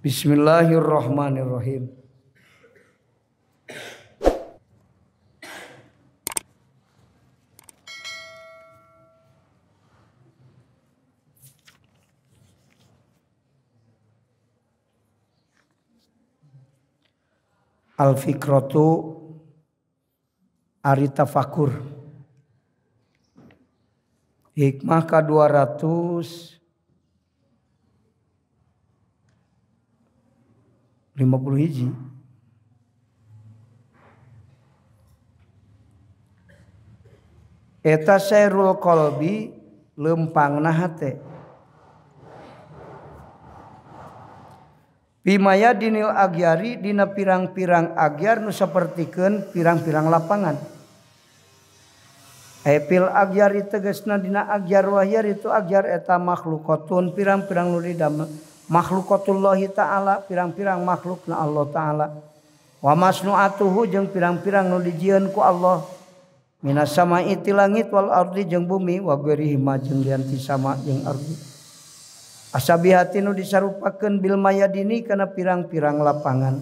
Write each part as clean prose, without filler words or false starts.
Bismillahirrahmanirrahim. Al-fikratu ari tafakur. Hikmah ka 250 hiji. Eta sairul qalbi leumpangna hate. Bimaya dinil agyari dina pirang-pirang agyar nu sapertikeun pirang-pirang lapangan. Epil agyari tegasna dina agyar wahyar itu agyar eta makhlukatun pirang-pirang nu didamel makhlukatullahi ta'ala pirang-pirang makhlukna Allah ta'ala. Wa masnu'atuhu jeung pirang-pirang nu dijieun ku Allah. Minas sama'i ti langit wal ardi jeung bumi wa ghairihi ma jeung lian ti sama jeung ardi. Asabihati nu disarupakeun bil mayadini kana pirang-pirang lapangan.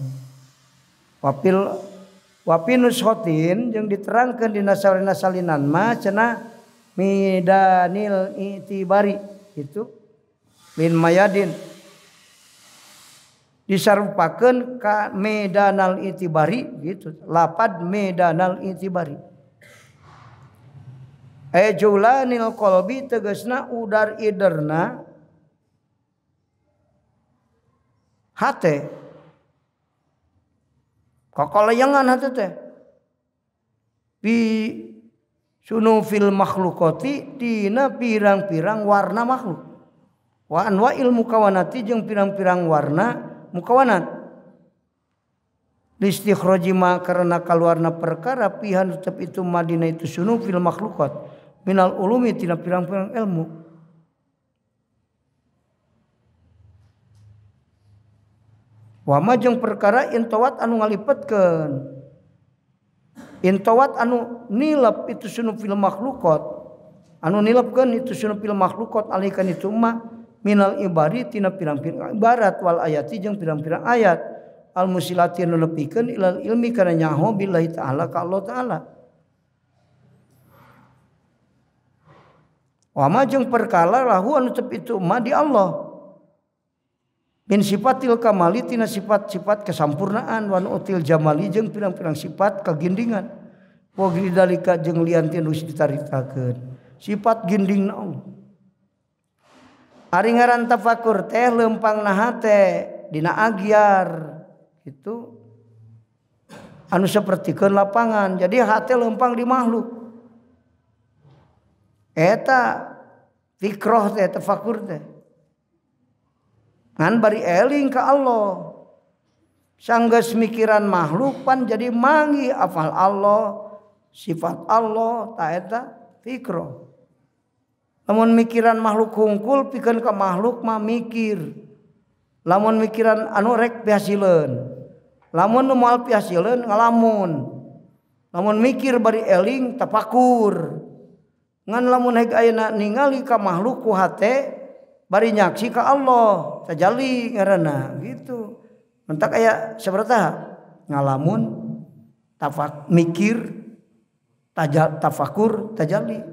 Wapinus khotin jeung diterangkeun dina sarena salinan ma cenah midanil itibari itu min mayadin disarupakeun ka medanal itibari gitu lapad medanal itibari. Julanil qalbi tegasna udar iderna hate kakalayangan hate teh bi sunufil makhlukati dina pirang-pirang warna makhluk wa anwa'il mukawanati jeung pirang-pirang warna mukawanat listikhraji ma karena kaluarna perkara pihan tetep itu madina itu sunufil makhlukat minal ulumi tina pirang-pirang ilmu. Wama jeung perkara intawat anu ngalipetkeun intawat anu nilap itu sunufil makhlukat anu nilapkeun itu sunufil makhlukat alaikan itu mah minal ibari tina pirang-pirang ibarat wal ayati jeung pirang-pirang ayat al musilati anu nepikeun ilal ilmi kana nyaho billahi ta'ala ka Allah ta'ala. Wama jeung perkara lahu anu tep itu mah di Allah min sifatil kamali tina sifat-sifat kesampurnaan wan util jamali jeung pirang-pirang sifat kagindingan wa gidalika jeung lian tinu ditaritakeun sifat gindingna Allah. Ari ngaran tafakur teh leumpangna hate dina agyar itu anu sapertikeun lapangan jadi hate leumpang di makhluk eta fikroh teh tafakur teh ngan bari eling ka Allah sanggeus mikiran makhluk pan jadi mangi afal Allah sifat Allah ta eta fikro. Lamun mikiran makhluk hungkul pikeun ka makhluk mah mikir lamun mikiran anu rek piasileun lamun nu moal piasileun ngalamun lamun mikir bari eling tafakur ngan lamun haek ayeuna ningali ka makhluk ku hate bari nyaksi ka Allah tajalli ngaranna gitu. Mentak aya saberataha ngalamun mikir tafakur tajalli.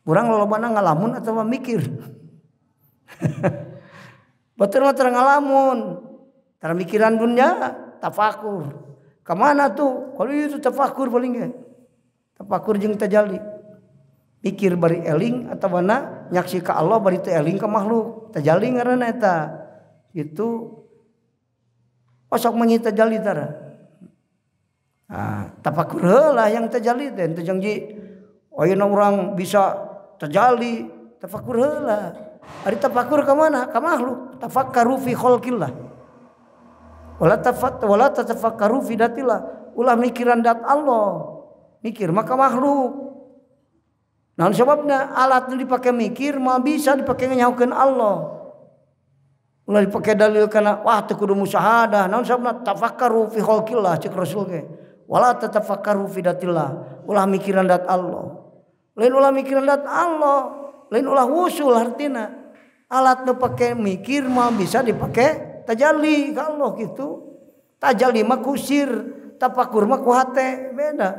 Urang lolobana ngalamun atawa mikir. Batur mah ngalamun. Tara mikiran dunya tafakur. Ka mana tuh? Kalau itu tafakur paling ge. Tafakur jeung tajalli. Pikir bari eling atawa na nyaksi ka Allah bari teu eling ka makhluk tajalli ngaranna eta itu osok mengi tajalli tara tafakur heula yang tajalli teh teu janji ayeuna urang bisa tajalli tafakur heula ari tafakur ka mana ka makhluk tafakkaru fi khalqillah wala tatafakkaru fi datillah ulah mikiran dat Allah mikir maka makhluk. Nah sebabna alat nu dipake mikir mah bisa dipake nyahokeun Allah. Ulah dipake dalil kana wah teu kudu musyahadah. Naon sababna tafakkaru fi khalqillah cek Rasul ge. Wala tatafakkaru fi datillah. Ulah mikiran dat Allah. Lain ulah mikiran dat Allah, lain ulah wusul artina. Alat nu pake mikir mah bisa dipake tajalli ka Allah gitu. Tajalli mah kusir, tafakur mah ku hate, beda.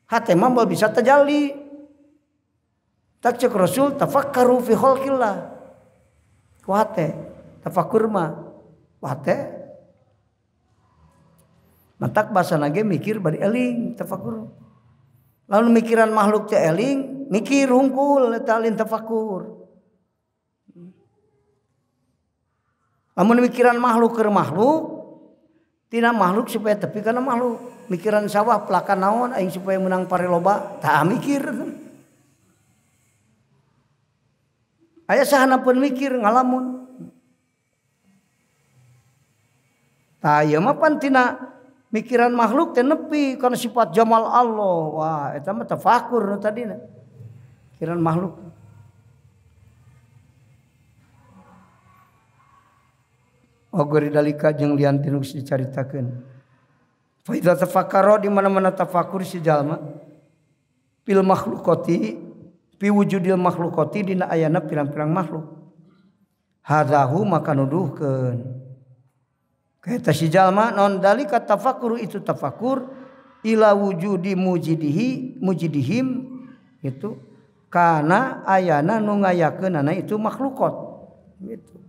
Hate mah bisa tajalli. Tak cek Rasul tafakkaru fi khalqillah. Ku hate, tafakur mah ku hate. Matak bahasa nage mikir bari eling tafakur. Lalu mikiran makhluk teh eling, mikir hungkul eta alin tafakur. Lamun mikiran makhluk ke makhluk, tina makhluk supaya tepi kana makhluk. Mikiran sawah pelakan naon aing supaya menang pare loba, tah mikir. Aya sahanapeun mikir ngalamun. Tah ieu mah pan tina mikiran makhluk teh nepi kana sifat jamal Allah. Wah, eta mah tafakur nu tadina. Mikiran makhluk. Ogori dalika jeung lian tinu dicaritakeun. Fa idza tafakkara di mana-mana tafakur si jalma fil makhluqati fi wujudil makhluqati dina ayana pirang-pirang makhluk. Hadahu maka nuduhkeun. Kaita si jalma non dalika tafakkuru itu tafakur ila wujudi mujidihim itu kana ayana nu ngayakeunana itu makhluqat gitu.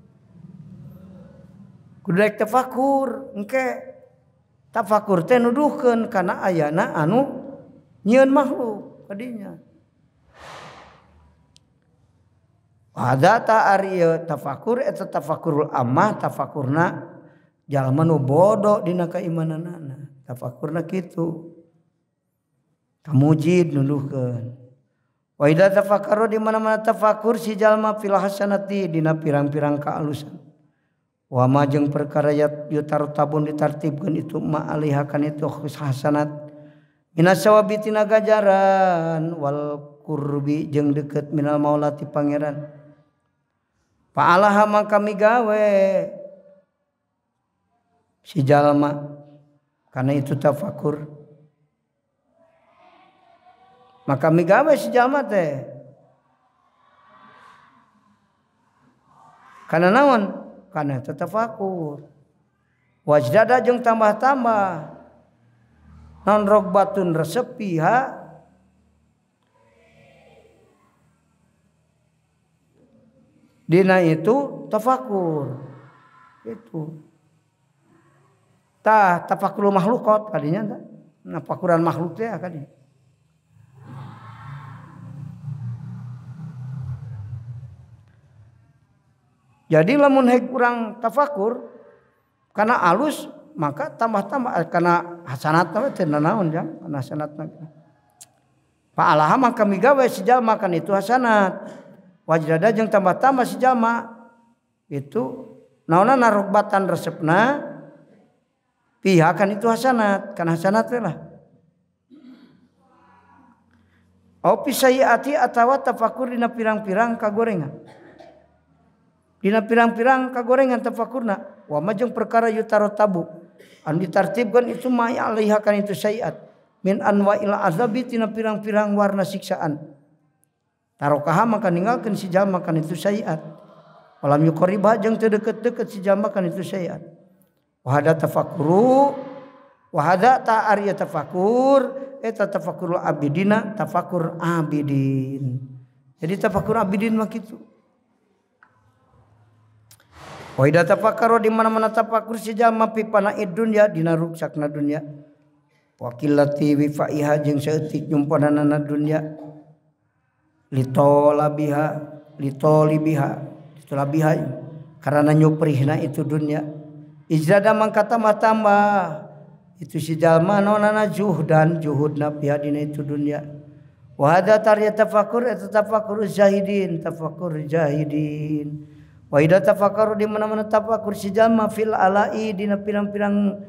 Kudu tafakur engke tafakur teh nuduhkeun kana ayana anu nyieun makhluk kadinya. Ada ta ari tafakur eta tafakurul ammah tafakurna jalma nu bodoh dina kaimananana. Tafakurna kitu. Kamujid nuduhkeun. Wa idza tafakkaru di mana-mana tafakur si jalma fil hasanati dina pirang-pirang kaalusan. Wa ma jeung perkara yutartabun ditartibkeun itu ma alihakan itu hasanat minas sawabi tina gajaran wal qurbi jeung deukeut minal maulati pangeran fa'alaha maka migawe si jalma kana itu tafakur maka migawe si jalma teh kana naon kana tafakur wajdada jeung tambah-tambah non rogbatun resep piha dina itu tafakur itu tah tafakur makhlukot kadinya tah tafakuran makhluk teh kadinya. Jadi lamun hek urang tafakur kana alus maka tambah-tambah kana hasanat teh naon jang kana hasanatna. Fa alaha maka migawe si jalma kan itu hasanat. Wajrada jeung tambah-tambah si jalma itu naonna narugbatan resepna pihakan itu hasanat kana hasanat we lah. Au pisaiati atawa tafakur dina pirang-pirang kagorengan. Dina pirang-pirang kagorengan tafakurna wa majeng perkara yutarotabu an ditartibkan itu ma alaihakan itu syai'at min anwa'il azabi tina pirang-pirang warna siksaan tarokaha maka ninggalkeun si jalma kan itu syai'at walam yuqribha jeung teu deukeut-deukeut si jalma kan itu syai'at wa hada tafakuru wa hada ta arya tafakur eta tafakurul abidina tafakur abidin jadi tafakur abidin mah kitu. Wa idza tafakkara di mana-mana tafakur si jalma fi panaid dunya dina ruksakna dunya wa qillati wifaiha jeung saeutik nyumpanana dunya litolabiha karena nyuprihna itu dunya izada mangka tambah itu si jalma nonana juhudna biha dina itu dunya wa hadza tarya tafakur eta tafakur zahidin wa idza tafakkaru di mana-mana tafakur si jalma fil alai dina pirang-pirang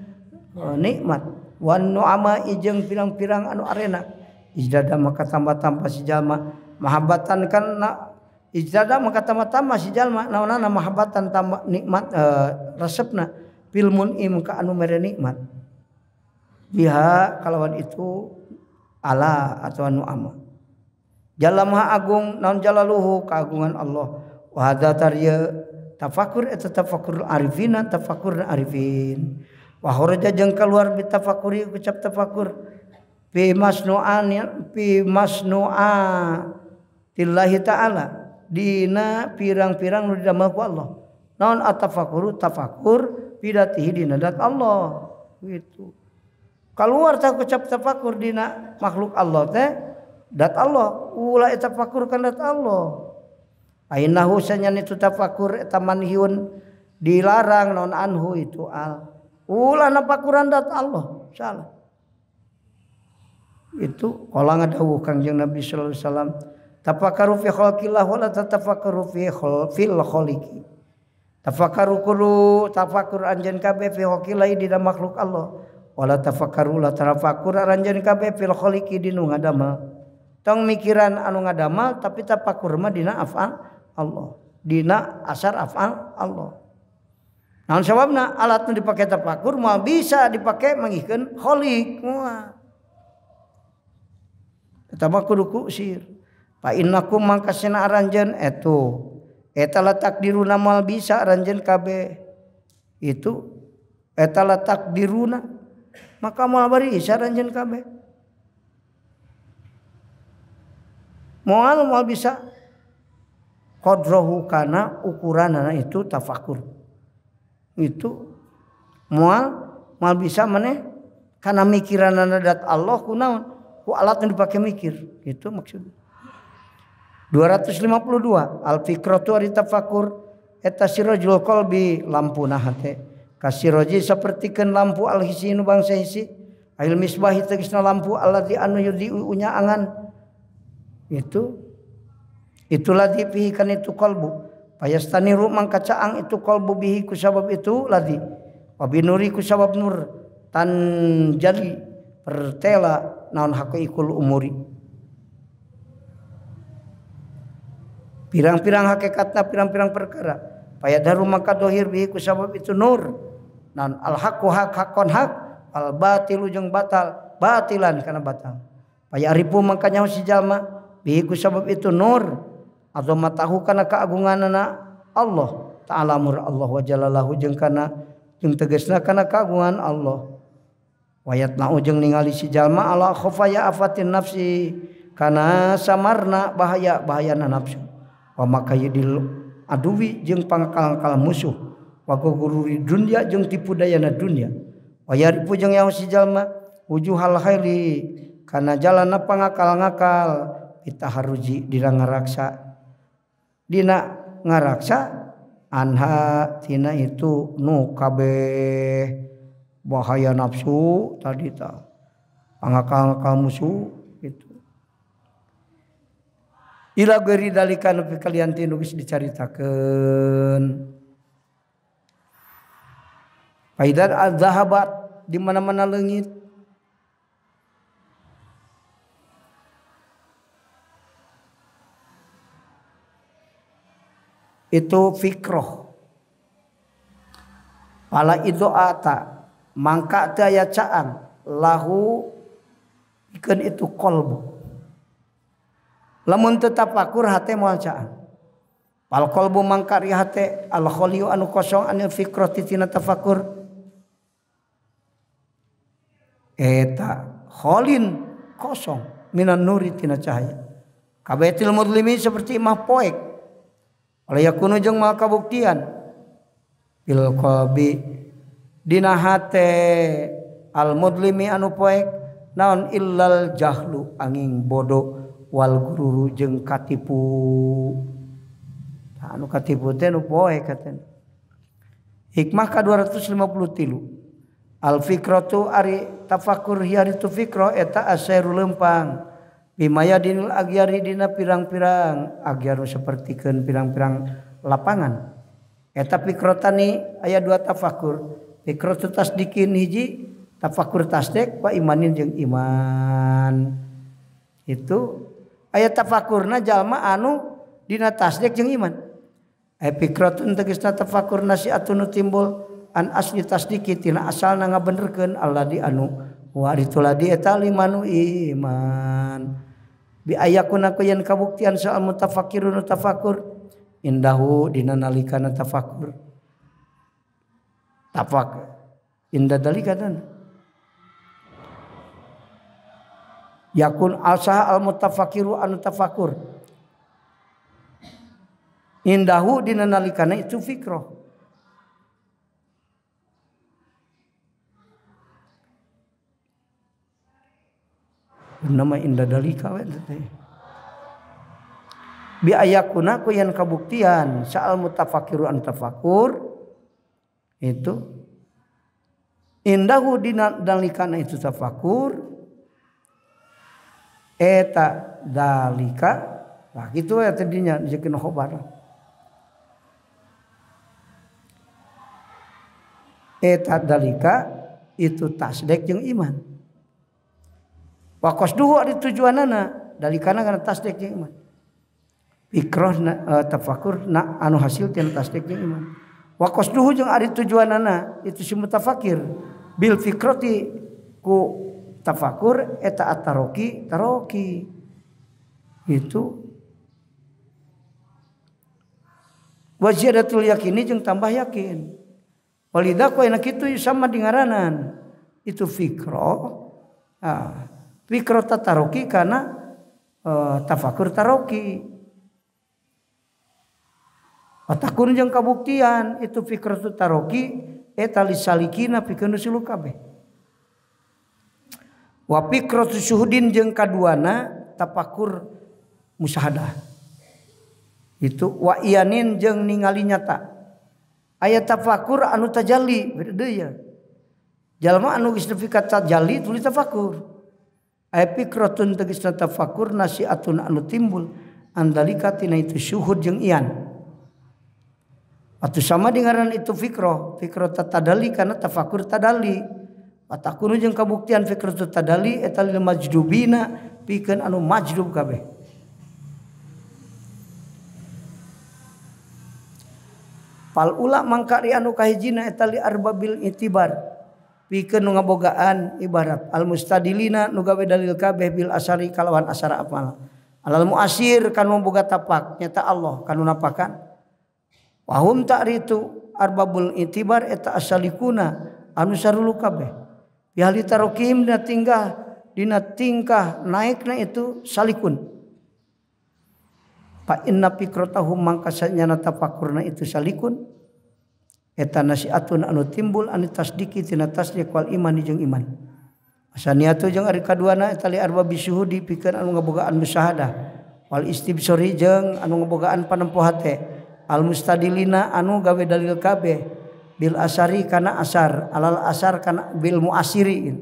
nikmat wan nu'ama jeung pirang-pirang anu arena izdada maka tambah-tambah si jalma mahabbatan kana izdada maka tambah-tambah si jalma naonana mahabbatan tambah nikmat resepna fil mun'im ka anu mere nikmat biha kalawan itu ala atau nu'ama jalla maha agung naon jalaluhu keagungan Allah wa hadza tarya tafakur eta tafakur arifina tafakur arifin wa kharaja jeung keluar bi tafakuri ucap tafakur fi masnu'a tillahi ta'ala dina pirang-pirang nu didamel ku Allah naon atafakuru tafakur bidatihi dina dat Allah gitu keluar tak ucap tafakur dina makhluk Allah teh dat Allah ulah eta tafakur kana dat Allah ainahu sanyan itu tafakur eta manhiun dilarang naon anhu itu al ulah nafakuran dat Allah salah itu qala ngadawuh Kangjeng Nabi sallallahu alaihi wasallam tafakkaru fi khalqillah wala tatafakkaru fil khaliqi tafakkaru kudu tafakur anjeun kabeh fi khalqillah dina makhluk Allah wala tafakkaru la tafakkur anjeun kabeh fil khaliqi dina ngadamel tong mikiran anu ngadamel tapi tafakur mah dina af'al Allah dina asar af'al Allah naon sababna alat nu dipake tafakur moal bisa dipake mangihkeun khaliq moal eta mah kudu kusir fa innakum mangkasina aranjeun eta letak diruna moal bisa aranjeun kabeh itu eta letak diruna maka moal bari bisa aranjeun kabeh moal bisa qadrahu kana ukuranana itu tafakur itu moal bisa maneh kana mikiranana dat Allah kunaon ku alat yang dipakai mikir itu maksudnya 252 al fikratu ari tafakur eta sirajul qalbi lampuna hate kasiraji sapertikeun lampu al hisinu bangsa hisi ail misbahi tegasna lampu alladzi anu yudiu unya angan itulah dipihi kan itu qalbu payastaniru mangka caang itu qalbu bihi ku sabab itu ladzi wa binuri ku sabab nur tan jali pertela naon haqiqul umuri pirang-pirang hakikatna pirang-pirang perkara payadaru maka dohir bihi ku sabab itu nur naon al haqqu haqqon haq al batilu jeung batal batilan kana batal payaripu maka nyaho si jalma bihi ku sabab itu nur azamatahu kana keagunganna Allah ta'ala mur Allah wa jalalahu jeung kana jeung tegasna kana keagungan Allah wayatna ujung ningali si jalma ala khofaya afatin nafsi kana samarna bahayana nafsu wa makayidil aduwi jeung pangkal-kal musuh wa gururi dunya jeung tipu dayana dunya wa yaripu jeung yaho si jalma wujuhal khairi kana jalanna pangakal-ngakal pitaharuji dina ngaraksa anha tina itu nu kabeh bahaya nafsu tadi ta pangakal musuh itu ila geri dalika nepi kalian tinu geus dicaritakeun faidan az-zahabat di mana-mana leungit itu fikroh pala idoata mangka teu aya caang lahu pikeun itu qalbu lamun teu tafakur hate moal caang pal qalbu mangka ri hate al khaliu anu kosong anu fikrah tina tafakur eta khalin kosong minan nuri tina cahaya kabetil mudlimin seperti imah poek oleh yakunu jeung mal kabuktian bil qalbi dina hate al mudlimi anu poek naon illal jahlu angin bodoh wal gururu jeung katipu anu katipu teh nu poek katana hikmah ka 253 al fikratu ari tafakur hiari tu fikro eta asairu lempang bimaya dinil agyari dina pirang-pirang agyaru sapertikeun pirang-pirang lapangan eta fikrotani aya dua tafakur fikratu tasdikin hiji tafakur tasdik wa imanin jeung iman itu aya tafakurna jalma anu dina tasdik jeung iman fikratun tegasna tafakur nasiatun timbul an asli tasdiki tina asalna ngabenerkeun alladzi anu wa rituladi eta limanu iman bi ayakuna ku yen kabuktian soal mutafakkirun tafakur indahu dina nalikana tafakur inda dalikatan yakun alsah al mutafakiru anu tafakur indahu dina nalikana itu fikroh. Nama inda dalika bi ayakuna ku yan kabuktian sa'al mutafakiru an tafakur itu indahu dina dalikana itu tafakur eta dalika nah gitu ya tadinya dikeun khobar eta dalika itu tasdek jeung iman wa qasduhu ari tujuanana dalikana kana tasdek jeung iman fikroh tafakur na anu hasil tina tasdek jeung iman wa qasduhu jeung ari tujuanana itu si mutafakir bil fikrati ku tafakur eta ataroki taroki itu wajadatul yakini jeung tambah yakin walidah ku enak kitu sama dingaranan itu fikro fikro tataroki kana tafakur taroki watakun jeung kabuktian itu fikro taroki eta lisalikina pikeun silu kabeh wa fikro syuhudin jeung kaduana tafakur musyahadah itu wa iyanin jeung ningali nyata aya tafakur anu tajalli beda ya jalma anu geus nepi ka tajalli tuluy tafakur aya fikratun tegasna tafakur nasiatun anu timbul andalika tina itu syuhud jeung iyan atuh sama dengan itu fikroh tadali kana tafakur tadali atakunu jeung kabuktian fikratu tadali eta lil majdubina pikeun anu majdub kabeh pal ula mangkari anu kahijina eta li arbabil itibar pikeun nu ngabogaan ibarat al mustadilina nu gawe dalil kabeh bil asari kalawan asara apal alal muasir kanu boga tapak nyata Allah kanu napakan wa hum ta'ritu arbabul itibar eta asalikuna anu sarulu kabeh bihali tarokim dina tingkah naikna itu salikun fa inna fikratahum mangkasanya tafakurna itu salikun eta nasiatun anu timbul anu tasdiki tina tasdiq wal iman jeung iman asaniatu jeung ari kaduana eta li arbabi syuhudi pikeun anu ngabogaan musyahadah wal istibsari jeung anu ngabogaan panempo hate al mustadilina anu gawe dalil kabeh bil asari kana asar alal asar kana bil muasiri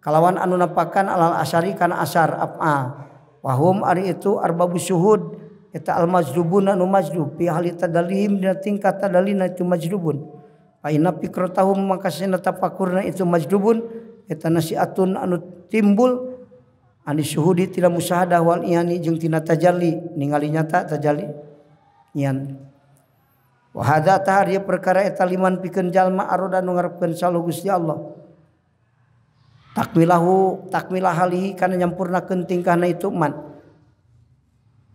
kalawan anu napakan alal asari kana asar af'a wahum ari itu arbabu syuhud eta al majdubun anu majdub fi hali tadalihim dina tingkat tadalina itu majdubun fa inna fikratahum makasina tafakurna itu majdubun eta nasiatun anu timbul ani syuhudi tina musyahadah wal iyani jeung tina tajalli ningali nyata tajalli nyan wa hadza tahariya perkara eta liman pikeun jalma aroda nu ngarepkeun saluh Gusti Allah takmilah halihi kana nyampurnakeun tingkahna itu man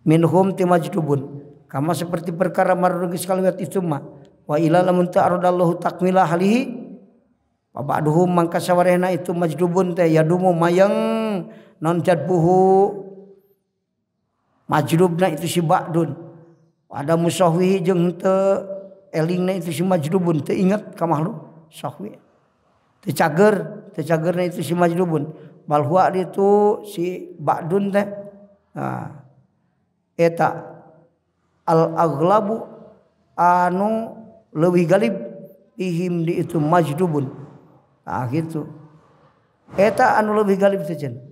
minhum timajdubun kama seperti perkara marugis kaliwat itu mah wa ila lamun ta'aradallahu takmilah halihi wa ba'duhum mangka sawarehna itu majdubun teh yadumu mayang non jadbuhu majdubna itu si ba'dun ada musahwihi jeung teu elingna itu si majdubun teu ingat ka makhluk sahwi teu cagerna itu si majdubun bal huwa itu si ba'dun teh eta al aghlabu anu leuwih galib ihim di itu majdubun gitu eta anu leuwih galib teh cenah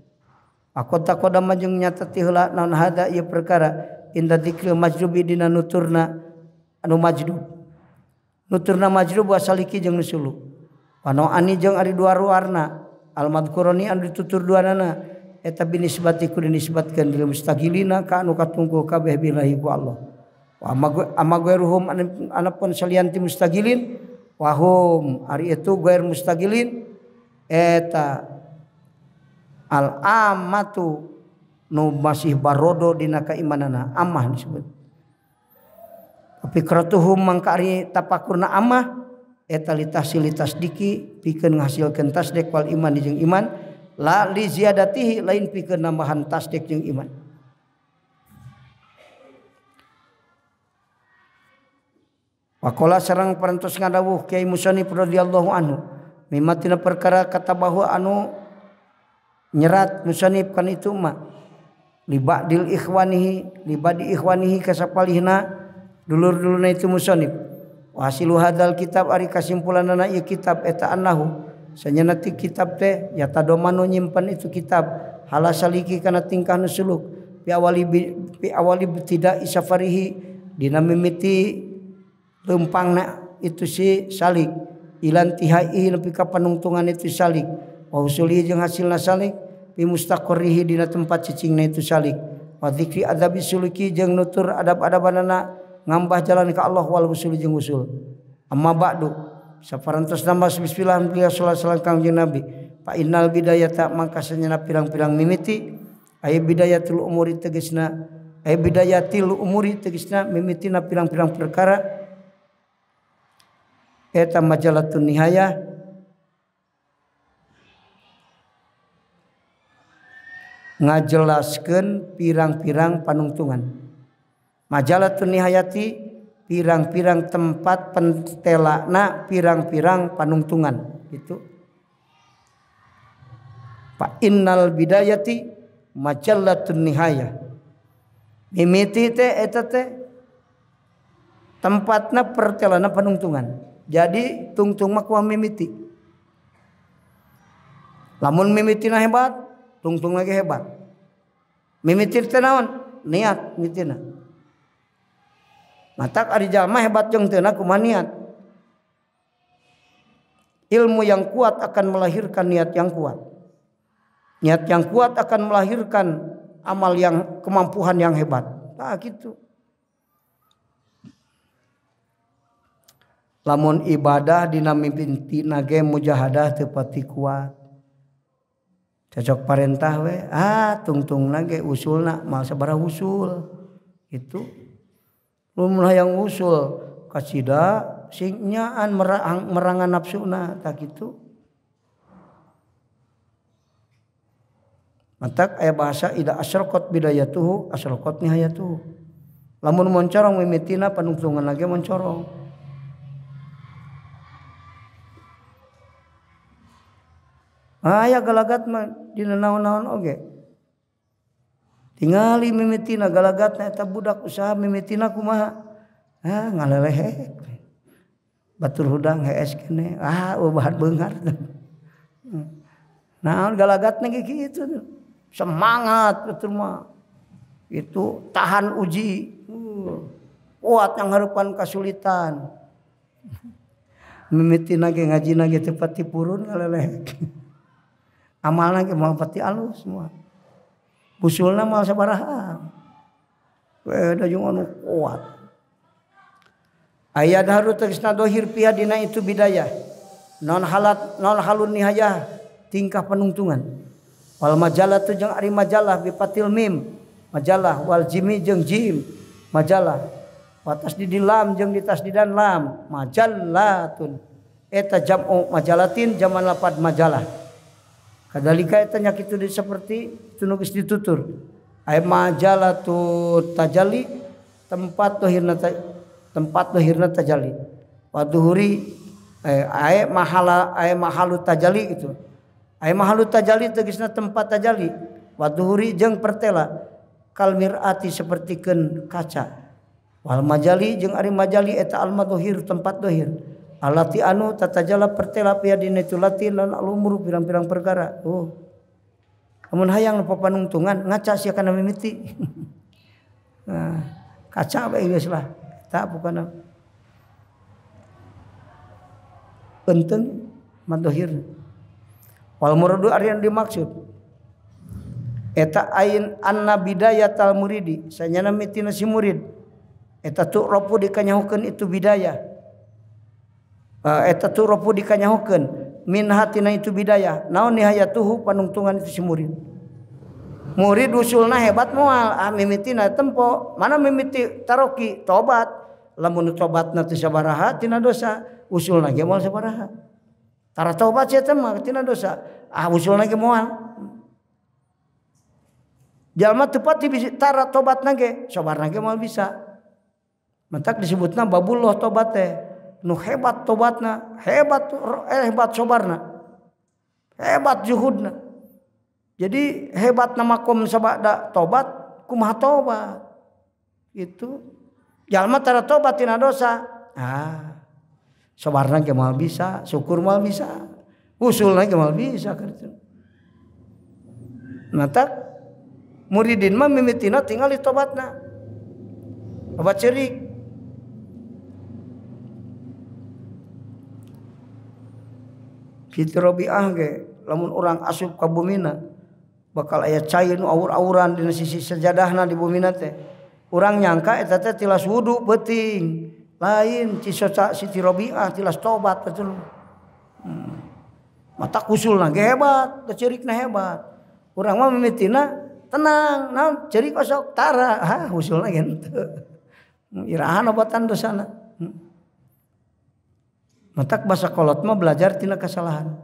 akota kodama jeung nyata ti heula naon hada ieu perkara inda dzikril majdubi dina nuturna anu majdub nuturna majdub wasaliki jeung nusulu pano ani jeung ari dua ruarna al madkurani anu ditutur duanana eta binisbati ku dinisbatkeun lil mustaqilina ka anu katunggu kabeh billahi ku Allah wa amma ghairuhum anapun salianti mustaqilin wa hum ari itu ghair mustaqilin eta al amatu nu masih barodo dina kaimanana amah disebut Fikratuhum mangkari tapakurna amah eta litahsilitas diki pikeun ngahasilkeun tasdik wal iman jeung iman la li ziyadatihi lain pikeun nambahan tasdik jeung iman. Waqala sareng parantos ngadawuh Kiai Musannif radhiyallahu anhu mimatina perkara katabahu anu nyerat musannif kan itu mah libadil ikhwanihi kasapalihna dulur-dulurna itu musannif wa hasilu hadzal kitab ari kasimpulanna ieu kitab eta annahu sanyana ti kitab teh yatadomanu nyimpen itu kitab halasaliki kana tingkah nu suluk pi awali tidak isafarihi dina mimiti lempangna itu si salik ilan tihai nepi ka panungtungan itu salik wa usuli jeung hasilna salik fi mustaqarrihi dina tempat cicingna itu salik wa dzikri adabi suluki jeung nutur adab-adabanana ngambah jalan ka Allah wal usul jeung usul amma ba'du saparantos nama bismillah sallallahu kangjeng nabi fa innal bidayata mangka sanyana pirang-pirang mimiti aya bidayatul umuri tegasna mimitina pirang-pirang perkara eta majalatun nihayah ngajelaskeun pirang-pirang panungtungan. Majalatun nihayati pirang-pirang tempat pentelana pirang-pirang panungtungan gitu. Fa innal bidayati majalatun nihayah. Mimiti teh eta teh tempatna pertelana panungtungan. Jadi tungtung mah kumaha mimiti. Lamun mimitina hebat, tungtung lagi hebat. Mimiti teh naon? Niat mimitina. Matak ari jalma hebat jeung teu na kumaha niat. Ilmu yang kuat akan melahirkan niat yang kuat. Niat yang kuat akan melahirkan amal yang kemampuan yang hebat. Nah gitu. Lamun ibadah dina mimpitina ge mujahadah teu pati kuat. Cocok parentah we, tungtungna ge usulna mal sabaraha usul. Itu mun hayang usul kasida sing nyaan merangan nafsuna tak kitu. Matak aya bahasa ida asyraqat bidayatuhu asyraqat nihayatuhu. Lamun moncorong mimitina panungtungan lagi moncorong. Aya galagat mah dina naon-naon oge. Tingali mimitina galagatna eta budak usaha mimitina kumaha? Ngalelehek. Batur hudang hees kene. Ubahan beungar. Naon galagatna ge kitu. Semangat betul mah. Itu tahan uji. Kuat yang harupan kasulitan. Mimitina ge ngajina ge teu pati purun ngalelehek. Amalna ge moal pati alus semua. Usulna moal sabaraha. Beda jeung anu kuat. Aya daharu tegasna dohir pia dina itu bidayah. Non halun nihayah tingkah penungtungan. Wal majalah tu jeung ari majalah bi patil mim. Majalah wal jimi jeung jim. Majalah. Wa tasdidil lam jeung ditasdidan lam. Majallatun. Eta jam'u majalatin jaman lapad majalah. Kadalika eta nya kitu seperti itu nu geus ditutur. Ay majalatu tajalli tempat dohirna tajalli. Wa duhuri ay mahalu tajalli itu. Ay mahalu tajalli tegasna tempat tajalli. Wa duhuri jeung pertela kal mirati sapertikeun kaca. Wal majali jeung ari majali eta al madhhir tempat dohir. Alati anu tatajala pertela pia dina itu latin lan alumur pirang-pirang perkara. Amun hayang papanungtungan ngaca sia kana mimiti. Nah, kaca bae geus lah. Eta bukan penting madhhir. Wal muradu ari yang dimaksud eta ain anna bidayatal muridi sanyana mitina si murid eta tu ropu dikanyahukeun itu bidayah. Eta tu ropu dikanyahukeun min hatina itu bidayah naon nihayatuhu panungtungan itu si murid. Murid usulna hebat moal mimitina tempo mana mimiti taroki tobat lamun tobatna teu sabaraha tina dosa, usulna ge moal sabaraha. Tara tobat sia teh mah tina dosa. Usulna ge moal. Jalma teu pati bisa tara tobatna ge, sabarna ge moal bisa. Mantak disebutna babullah tobat teh. Nu hebat tobatna, hebat sabarna. Hebat juhudna. Jadi hebatna makom sabada tobat kumaha tobat. Itu jalma tara tobat tina dosa. Sabarna ge moal bisa, syukur moal bisa. Usulna ge moal bisa kitu. Mantak muridin mah mimitina tinggal di tobatna. Obat cerik. Siti Robiah ge lamun urang asup ka bumina bakal aya cai nu awur-awuran dina sisi sajadahna di bumina teh. Urang nyangka eta teh tilas wudu beuting. Lain cisoca Siti Robiah tilas tobat betul. Mata usulna ge hebat, ceurikna hebat. Urang mah mimitina tenang, naon ceurik osok tara. Usulna ge henteu. Irahan obatan dosana. Matak basa kolot mah belajar tina kesalahan.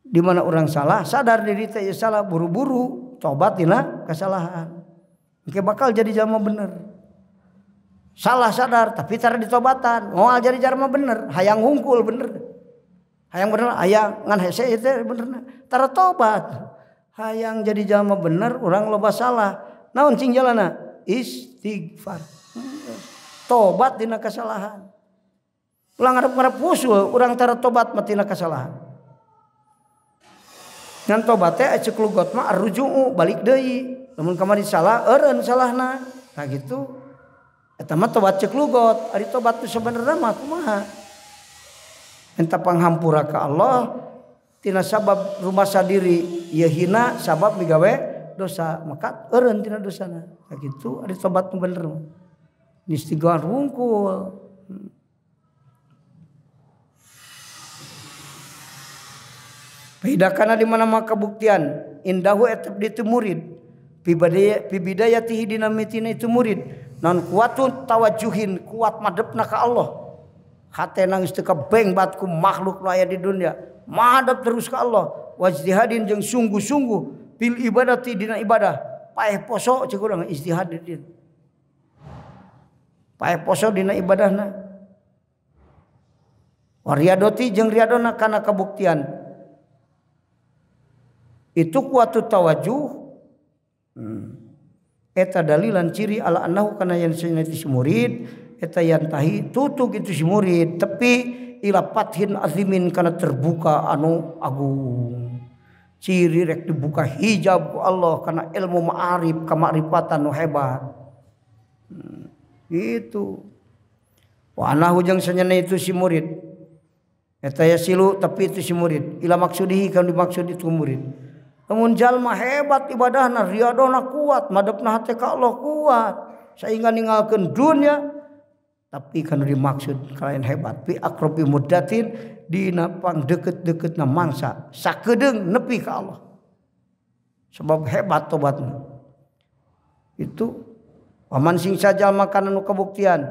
Di mana orang salah, sadar diri teh salah, buru-buru tobat tina kesalahan. Engke bakal jadi jalma bener. Salah sadar tapi tara ditobatan, moal jadi jalma bener, hayang hungkul bener. Hayang bener, hayang ngan hese teh benerna. Tara tobat. Hayang jadi jalma bener, urang loba salah. Naon cing jalana? Istighfar. Tobat dina kesalahan. Ulang ngarep-ngarep usul urang tara tobat mah tina kesalahan. Ngan tobat teh ceuk lugot mah arruju'u balik deui. Lamun kamari salah eureun salahna. Nah gitu. Eta mah tobat ceuk lugot, ari tobat teh sabenerna mah kumaha? Enta panghampura ka Allah tina sabab rumasa diri ieu hina sabab migawe dosa, maka eureun tina dosana. Nah gitu ari tobat nu bener mah. Istighfar wungkul. Pahidakana di mana maka kabuktian indahu etep ditu murid pibidayatihi dina mitina itu murid non kuatun tawajuhin kuat madepna ka Allah hatena geus teu kabengbat ku makhluk nu aya di dunia madep terus ka Allah wajtihadin jeung sungguh-sungguh bil ibadati dina ibadah paeh poso ceuk urang ijtihad din paeh poso dina ibadahna wariyadoti jeung riyadona kana kabuktian itu kuatu tawajuh eta dalilan ciri ala annahu kana yang sanati si murid eta yantahi tutug itu si murid tepi ila fathin azimin kana terbuka anu agung ciri rek dibuka hijab ku Allah kana ilmu ma'arif kamarifatan nu hebat itu wa annahu jeung sanyana itu si murid eta yasilu tapi itu si murid ila maksudihi kan dimaksud itu murid. Namun jalma hebat ibadahna riyadona kuat madepna hate ka Allah kuat sehingga ninggalkeun dunya tapi kan dimaksud kalian hebat fi aqrabi muddatin dina pangdeukeut-deukeutna mangsa sakedeung nepi ka Allah sebab hebat tobatna itu paman sing sajalma kana nu kabuktian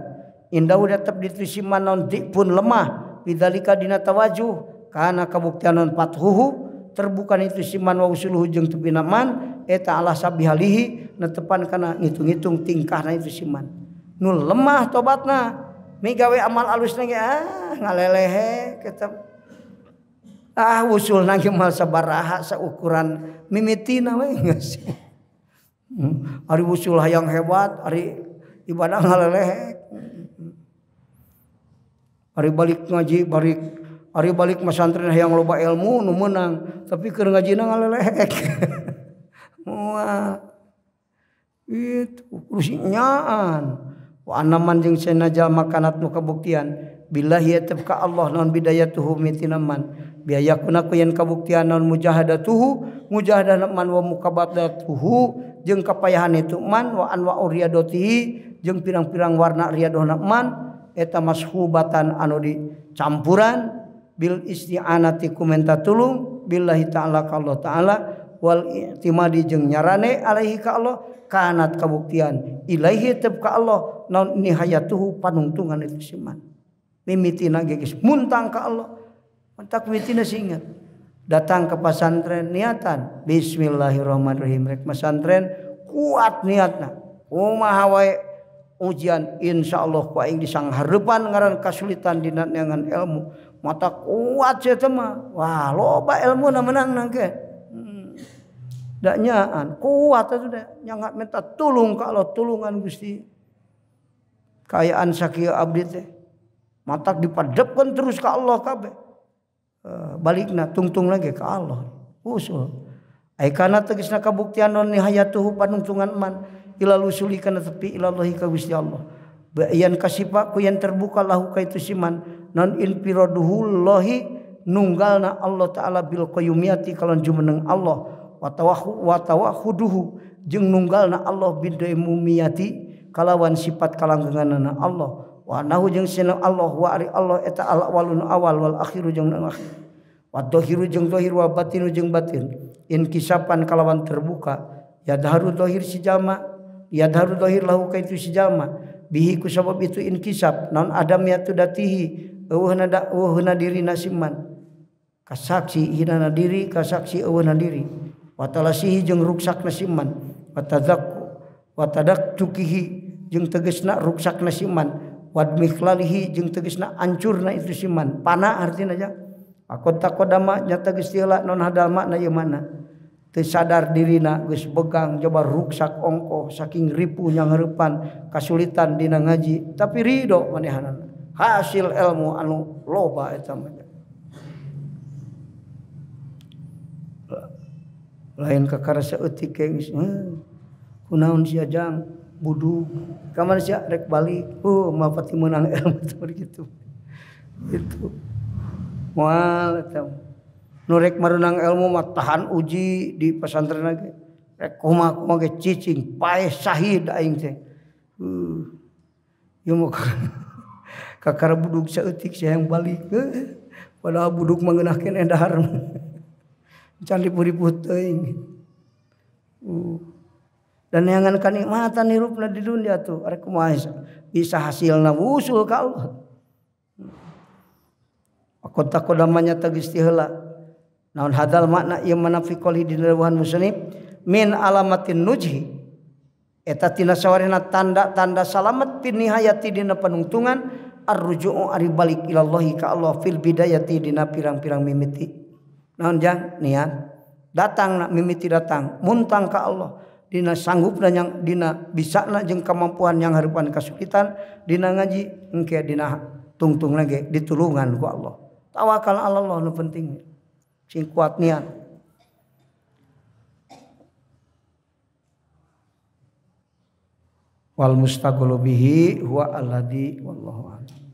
indahu tetep ditusiman naon pun lemah bidzalika dina tawajuh kana kabuktian naon fathuhu terbuka itu siman wa usuluhu jeung tepina man eta ala sabihalihi netepan kana ngitung-ngitung tingkahna itu siman nu lemah tobatna migawe amal alusna ge ngalelehe kitab usulna ge mal sabaraha saukuran mimitina we geus ari usul hayang hebat ari ibadah ngalelehe ari balik ngaji ari balik masantren hayang loba ilmu nu meunang tapi keur ngajina ngalelehek. Wah. Itu kursinyaan. Wa anaman jeung cenah jalma kanat nu kabuktian billahi yatabka Allah naon bidayatuhu mitinaman biayakuna ku yen kabuktian naon mujahadatuhu mujahadah man wa mukabadatuhu jeung kapayahan itu man wa anwa riyadatihi jeung pirang-pirang warna riyadohna man eta mashubatan anu dicampuran bil isti'anati ku minta tulung billahi ta'ala ka Allah ta'ala wal i'timadi jeung nyarane alaihi ka Allah kanat kabuktian ilaihi tep ka Allah naon nihayatuhu panungtungan itu siman mimitina geus muntang ka Allah mantak mitina singat datang ke pesantren niatan bismillahirrahmanirrahim rek pesantren kuat niatna kumaha wae ujian insyaallah ku aing disanghareupan ngaran kasulitan dina neangan ilmu mata kuat sia teh mah wah loba ilmuna menangna ge da nyaan kuat atuh da nyangga minta tulung ka Allah tulungan Gusti kaayaan sakieu abdi teh matak dipadepkeun terus ka Allah kabeh balikna tungtung lagi ke Allah usul ai kana tegasna kabuktian non nihayatuhu panungtungan man ila lusuli kana tepi ilallahi ka Gusti Allah bayan kasifa ku yang terbuka lahu ka itu siman non infiraduhullahi nunggalna Allah taala bil qayyumiyati kalon jumeneng Allah wa tawahhuduhu jeung nunggalna Allah bidaimumiyati kalawan sifat kalanggenganna Allah wa nahu jeung sina Allah wa ari Allah eta al awalun awal wal akhiru jeung akhir wa dhahiru jeung dhahir wa batinu jeung batin inkisapan kalawan terbuka yadharu dhahir si jalma yadharu dhahir lahu kaitu si jalma bihi ku sabab itu inkisap naon adamiyatu datihi eueuhna diri nasiman kasaksi hinana diri kasaksi eueuhna diri wa talasihi jeung ruksak nasiman wa tadaktukihi jeung tegasna ruksak nasiman wad mikhlalihi jeung tegasna ancurna itu siman pana artina aja akota kodama nyata Gusti heula non hadal makna ieu mana teu sadar dirina geus begang coba ruksak ongkoh saking ripuh nyangeurepan kasulitan dina ngaji tapi ridho manehanana hasil ilmu anu loba eta mah lain kakara saeutik geus kunaon sia jang buduk kamana sia rek balik mapati meunang ilmu gitu itu moal eta nu rek mareunang ilmu mah tahan uji di pesantren lagi rek kumaha ge cicing pae syahid aing teh ieu mah kakara buduk saeutik sia yang balik padahal buduk mah ngeunahkeun endahar can dipuriput teuing dan neangan kanikmatan hirupna di dunia tuh arek kumaha bisa hasilna wusul ka Allah akota kodamanya Gusti heula naon hadal makna ieu manafi qouli dinaruhan musannif min alamatin nujhi eta tina sawarena tanda-tanda salamet fi nihayati dina panungtungan arruju'u ari balik ilallahi ka Allah fil bidayati dina pirang-pirang mimiti naon jang niat datang na mimiti datang muntang ka Allah dina sanggupna yang dina bisana jeung kemampuan yang hareupan kasulitan dina ngaji engke dina tungtung lagi ditulungan ku Allah tawakal Allah nu penting sing kuat niat wal mustaqalu bihi huwa alladhi wallahu a'lam.